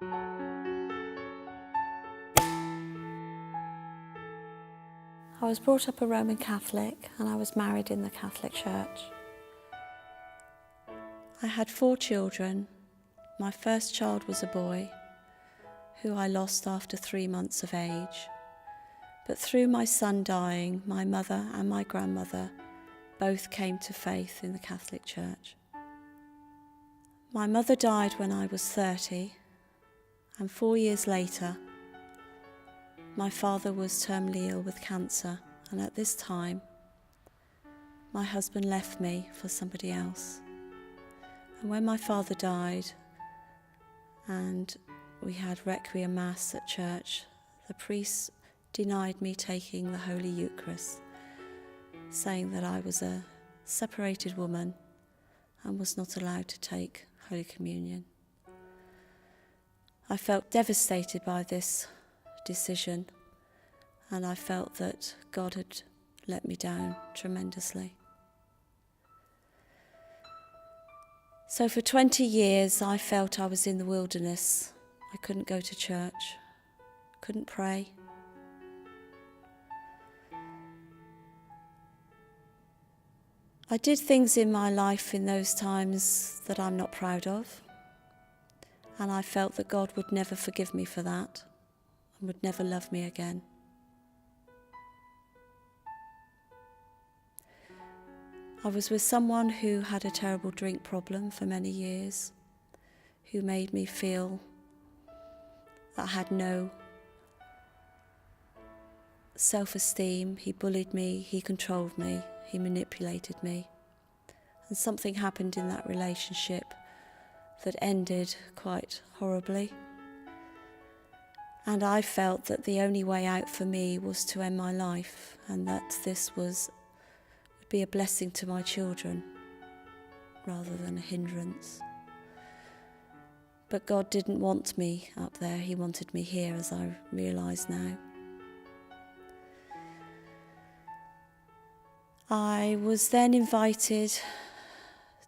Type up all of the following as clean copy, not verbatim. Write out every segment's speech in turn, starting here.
I was brought up a Roman Catholic and I was married in the Catholic Church. I had 4 children. My first child was a boy who I lost after 3 months of age. But through my son dying, my mother and my grandmother both came to faith in the Catholic Church. My mother died when I was 30, and 4 years later, my father was terminally ill with cancer, and at this time, my husband left me for somebody else. And when my father died, and we had Requiem Mass at church, the priest denied me taking the Holy Eucharist, saying that I was a separated woman and was not allowed to take Holy Communion. I felt devastated by this decision, and I felt that God had let me down tremendously. So for 20 years I felt I was in the wilderness. I couldn't go to church, couldn't pray. I did things in my life in those times that I'm not proud of, and I felt that God would never forgive me for that and would never love me again. I was with someone who had a terrible drink problem for many years, who made me feel that I had no self-esteem. He bullied me, he controlled me, he manipulated me. And something happened in that relationship that ended quite horribly. And I felt that the only way out for me was to end my life, and that this would be a blessing to my children rather than a hindrance. But God didn't want me up there, he wanted me here, as I realise now. I was then invited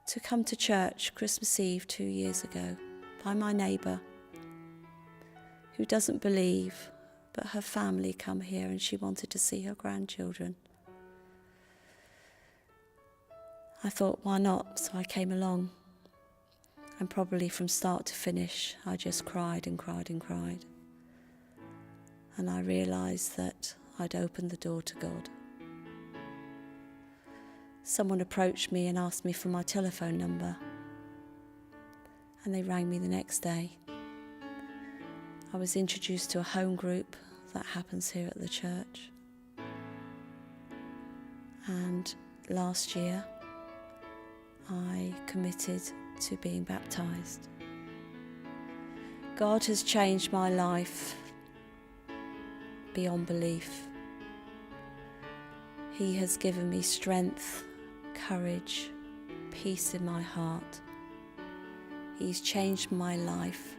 to come to church Christmas Eve 2 years ago by my neighbour, who doesn't believe, but her family come here and she wanted to see her grandchildren. I thought, why not? So I came along, and probably from start to finish I just cried and cried and cried. And I realised that I'd opened the door to God. Someone approached me and asked me for my telephone number, and they rang me the next day. I was introduced to a home group that happens here at the church, and last year I committed to being baptised. God has changed my life beyond belief. He has given me strength, courage, peace in my heart. He's changed my life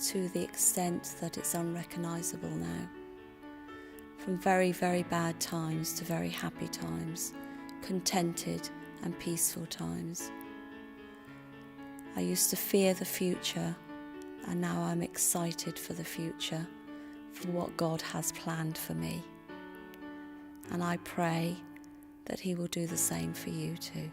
to the extent that it's unrecognisable now. From very, very bad times to very happy times, contented and peaceful times. I used to fear the future, and now I'm excited for the future, for what God has planned for me. And I pray that he will do the same for you too.